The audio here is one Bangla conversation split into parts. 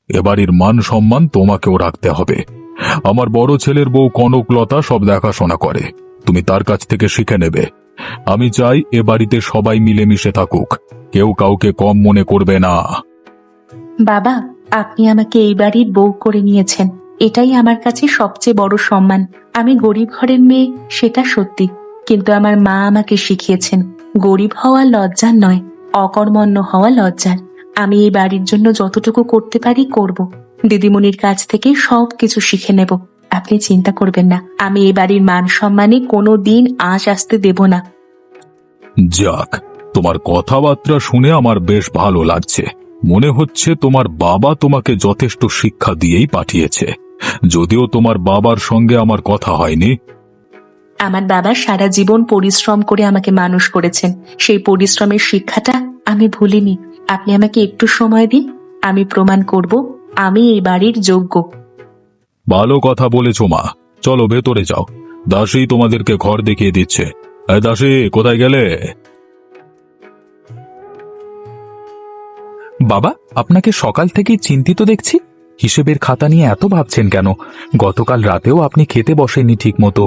এবাড়ির মান সম্মান তোমাকেও রাখতে হবে। আমার বড় ছেলের বউ কনকলতা সব দেখাশোনা করে, তুমি তার কাছ থেকে শিখে নেবে। আমি চাই এ বাড়িতে সবাই মিলেমিশে থাকুক, কেউ কাউকে কম মনে করবে না। বাবা, আপনি আমাকে এই বাড়ির বউ করে নিয়েছেন, এটাই আমার কাছে সবচেয়ে বড় সম্মান। আমি গরিব ঘরের মেয়ে, সেটা সত্যি, কিন্তু আমার মা আমাকে শিখিয়েছেন গরিব হওয়া লজ্জার নয়, অকর্মণ্য হওয়া লজ্জার। আমি এই বাড়ির জন্য যতটুকু করতে পারি করব। দিদিমণির কাছ থেকে সব কিছু শিখে নেব। আপনি চিন্তা করবেন না, আমি এই বাড়ির মান সম্মানে কোনো দিন আঁচ আসতে দেব না। যাক, তোমার কথাবার্তা শুনে আমার বেশ ভালো লাগছে। মনে হচ্ছে তোমার বাবা তোমাকে যথেষ্ট শিক্ষা দিয়েই পাঠিয়েছে, যদিও তোমার বাবার সঙ্গে আমার কথা হয়নি। আমার বাবা সারা জীবন পরিশ্রম করে আমাকে মানুষ করেছেন, সেই পরিশ্রমের শিক্ষাটা আমি ভুলিনি। আপনি আমাকে একটু সময় দিন, আমি প্রমাণ করব আমি এই বাড়ির যোগ্য। ভালো কথা বলেছ মা, চলো ভেতরে যাও, দাসী তোমাদেরকে ঘর দেখিয়ে দিচ্ছে। এই দাসী, কোথায় গেলে? বাবা, আপনাকে সকাল থেকেই চিন্তিত দেখছি। হিসেবের খাতা নিয়ে এত ভাবছেন কেন? গতকাল রাতেও আপনি খেতে বসেননি ঠিক মতো।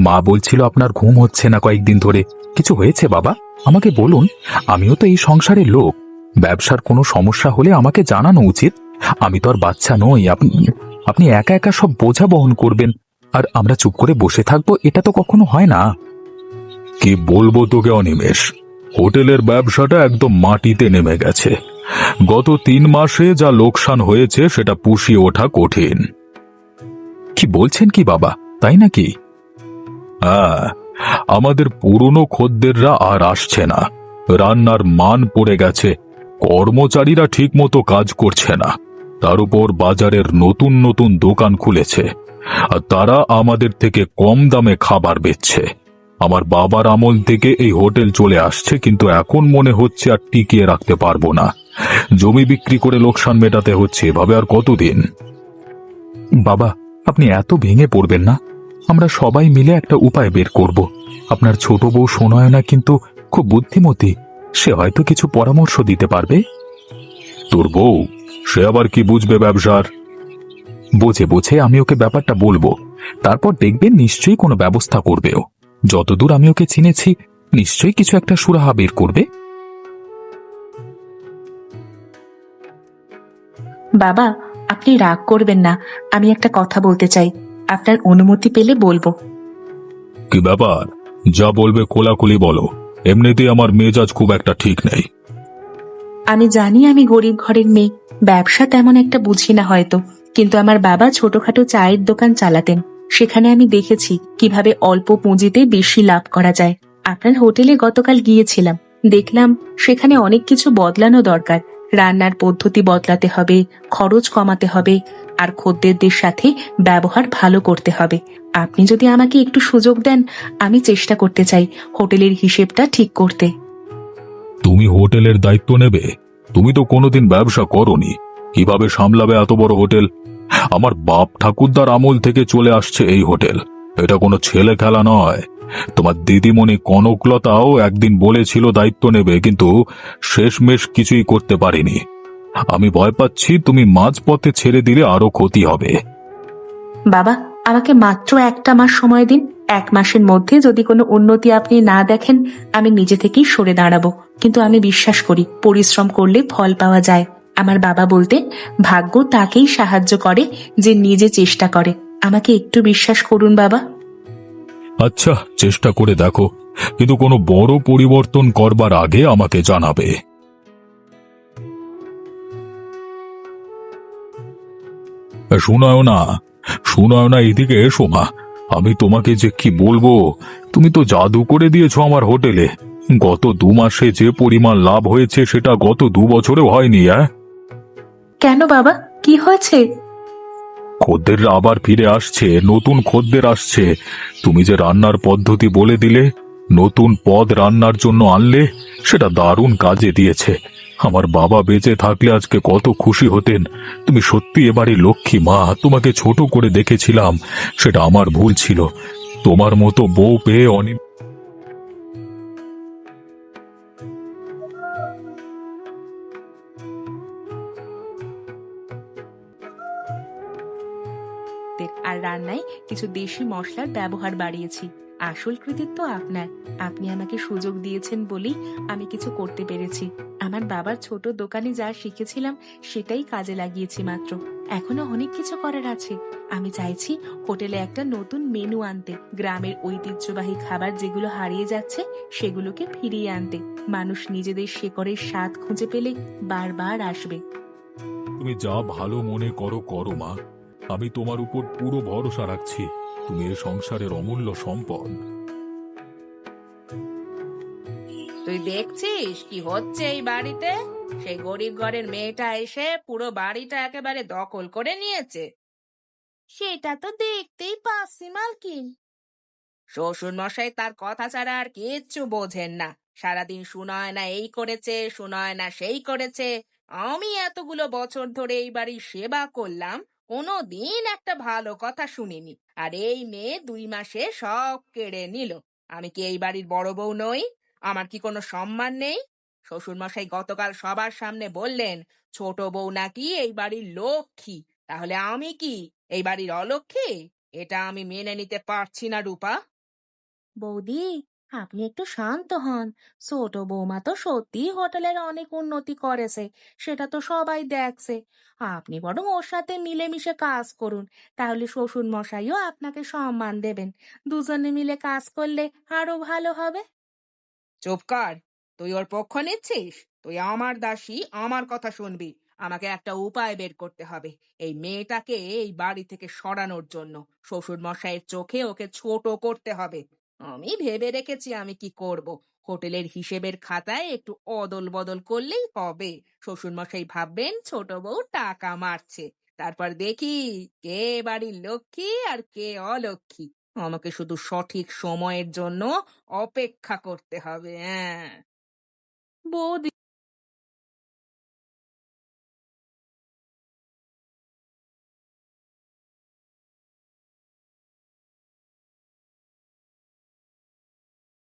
মা বলছিল আপনার ঘুম হচ্ছে না কয়েকদিন ধরে। কিছু হয়েছে বাবা? আমাকে বলুন, আমিও তো এই সংসারের লোক। ব্যবসার কোনো সমস্যা হলে আমাকে জানানো উচিত। আমি তো আর বাচ্চা নই। আপনি আপনি একা একা সব বোঝা বহন করবেন, আর আমরা চুপ করে বসে থাকবো, এটা তো কখনো হয় না। কি বলবো তোকে অনিমেষ, হোটেলের ব্যবসাটা একদম মাটিতে নেমে গেছে। গত 3 মাসে যা লোকসান হয়েছে সেটা পুষিয়ে ওঠা কঠিন। কি বলছেন কি বাবা, তাই নাকি? হ্যাঁ, আমাদের পুরনো খদ্দেররা আর আসছে না, রান্নার মান পড়ে গেছে, কর্মচারীরা ঠিকমতো কাজ করছে না, তার উপর বাজারের নতুন নতুন দোকান খুলেছে, আর তারা আমাদের থেকে কম দামে খাবার বেচছে। আমার বাবার আমল থেকে এই হোটেল চলে আসছে, কিন্তু এখন মনে হচ্ছে আর টিকিয়ে রাখতে পারবো না। জমি বিক্রি করে লোকসান মেটাতে হচ্ছে, এভাবে আর কতদিন? বাবা, আপনি এত ভেঙে পড়বেন না। আমরা সবাই মিলে একটা উপায় বের করব। আপনার ছোট বউ সোনয়না কিন্তু খুব বুদ্ধিমতী, সে হয়তো কিছু পরামর্শ দিতে পারবে। তোর বউ, সে আবার কি বুঝবে ব্যবসার? বুঝে বুঝে আমি ওকে ব্যাপারটা বলবো, তারপর দেখবেন নিশ্চয়ই কোনো ব্যবস্থা করবেও। যতদূর আমি ওকে চিনেছি, নিশ্চয়ই কিছু একটা সুরাহা বের করবে। বাবা, আপনি রাগ করবেন না, আমি একটা কথা বলতে চাই, আপনার অনুমতি পেলে বলবো। কি ব্যাপার? যা বলবে খোলাখুলি বলো, এমনিতেই আমার মেজাজ খুব একটা ঠিক নেই। আমি জানি আমি গরিব ঘরের মেয়ে, ব্যবসা তেমন একটা বুঝি না হয়তো, কিন্তু আমার বাবা ছোটখাটো চায়ের দোকান চালাতেন। সেখানে আমি দেখেছি কিভাবে অল্প পুঁজিতে বেশি লাভ করা যায়। আপনার হোটেলে গতকাল গিয়েছিলাম, দেখলাম সেখানে অনেক কিছু বদলানো দরকার। রান্নার পদ্ধতি বদলাতে হবে, খরচ কমাতে হবে, আর খদ্দেরদের সাথে ব্যবহার ভালো করতে হবে। আপনি যদি আমাকে একটু সুযোগ দেন, আমি চেষ্টা করতে চাই হোটেলের হিসেবটা ঠিক করতে। তুমি হোটেলের দায়িত্ব নেবে? তুমি তো কোনোদিন ব্যবসা করোনি, কিভাবে সামলাবে এত বড় হোটেল? আমার বাপ ঠাকুরদার আমল থেকে চলে আসছে এই হোটেল, এটা কোনো ছেলে খেলা নয়। তোমার দিদিমণি কনকলতাও একদিন বলেছিল দায়িত্ব নেবে, কিন্তু শেষমেশ কিছুই করতে পারিনি। আমি ভয় পাচ্ছি তুমি মাঝপথে ছেড়ে দিলে আরো ক্ষতি হবে। বাবা, আমাকে মাত্র একটা মাস সময় দিন। 1 মাসের মধ্যে যদি কোনো উন্নতি আপনি না দেখেন, আমি নিজে থেকেই সরে দাঁড়াবো। কিন্তু আমি বিশ্বাস করি পরিশ্রম করলে ফল পাওয়া যায়। আমার বাবা বলতেন, ভাগ্য তাকেই সাহায্য করে যে নিজে চেষ্টা করে। আমাকে একটু বিশ্বাস করুন বাবা। আচ্ছা, চেষ্টা করে দেখো, কিন্তু কোনো বড় পরিবর্তন করবার আগে আমাকে জানাবে। শোনাও না, শোনাও না, এদিকে এসো মা। আমি তোমাকে যে কি বলবো, তুমি তো জাদু করে দিয়েছো আমার হোটেলে। গত 2 মাসে যে পরিমাণ লাভ হয়েছে সেটা গত 2 বছরেও হয়নি। কেন বাবা, কি হয়েছে? খদ্দেররা আবার ফিরে আসছে, নতুন খদ্দের আসছে। তুমি যে রান্নার পদ্ধতি বলে দিলে, নতুন পদ রান্নার জন্য আনলে, সেটা দারুণ কাজে দিয়েছে। আমার বাবা বেঁচে থাকলে আজকে কত খুশি হতেন। তুমি সত্যি এবারে লক্ষ্মী মা, তোমাকে ছোট করে দেখেছিলাম, সেটা আমার ভুল ছিল। তোমার মতো বউ পেয়ে অনেক। খদ্দের আর রান্নায় কিছু দেশি মশলার ব্যবহার বাড়িয়েছি। আসল কৃতিত্ব আপনার। আপনি আমাকে সুযোগ দিয়েছেন বলেই আমি কিছু করতে পেরেছি। আমার বাবার ছোট দোকানে যা শিখেছিলাম সেটাই কাজে লাগিয়েছি মাত্র। এখনো অনেক কিছু করার আছে। আমি চাইছি হোটেলে একটা নতুন মেনু আনতে, গ্রামের ঐতিহ্যবাহী খাবার যেগুলো হারিয়ে যাচ্ছে সেগুলোকে ফিরিয়ে আনতে। মানুষ নিজেদের শেকড়ের স্বাদ খুঁজে পেলে বারবার আসবে। তুমি যা ভালো মনে করো করো মা, আমি তোমার উপর পুরো ভরসা রাখছি। তুমি এ সংসারের অমূল্য সম্পদ। তুই দেখছিস কি হচ্ছে এই বাড়িতে? সেই গরিব ঘরের মেয়েটা এসে পুরো বাড়িটা একেবারে দখল করে নিয়েছে। সেটা তো দেখতেই পাচ্ছি মালকিন। শ্বশুর মশাই তার কথা ছাড়া আর কিচ্ছু বোঝেন না। সারাদিন শুনয় না এই করেছে, শুনয় না সেই করেছে। আমি এতগুলো বছর ধরে এই বাড়ির সেবা করলাম, কোনোদিন একটা ভালো কথা শুনিনি। আর এই মেয়ে 2 মাসে সব কেড়ে নিল। আমি কি এই বাড়ির বড় বউ নই? আমার কি কোনো সম্মান নেই? শ্বশুর মশাই গতকাল সবার সামনে বললেন ছোট বউ নাকি এই বাড়ির লক্ষ্মী। তাহলে আমি কি এই বাড়ির অলক্ষ্মী? এটা আমি মেনে নিতে পারছি না রূপা। বৌদি, আপনি একটু শান্ত হন। ছোট বৌমা তো সত্যিই হোটেলের অনেক উন্নতি করেছে, সেটা তো সবাই দেখছে। আপনি বরং ওর সাথে মিলেমিশে কাজ করুন, তাহলে শ্বশুর মশাইও আপনাকে সম্মান দেবেন। দুজনে মিলে কাজ করলে আরো ভালো হবে। চুপ কর। তুই ওর পক্ষ নিচ্ছিস? তুই আমার দাসী, আমার কথা শুনবি। আমাকে একটা উপায় বের করতে হবে এই মেয়েটাকে এই বাড়ি থেকে সরানোর জন্য। শ্বশুর মশাইয়ের চোখে ওকে ছোট করতে হবে। আমি ভেবে রেখেছি আমি কি করব। হোটেলের হিসেবের খাতায় একটু অদল বদল করলেই হবে। শ্বশুর মশাই ভাববেন ছোট বউ টাকা মারছে। তারপর দেখি কে বাড়ির লক্ষ্মী আর কে অলক্ষ্মী। আমাকে শুধু সঠিক সময়ের জন্য অপেক্ষা করতে হবে। হ্যাঁ বৌদি,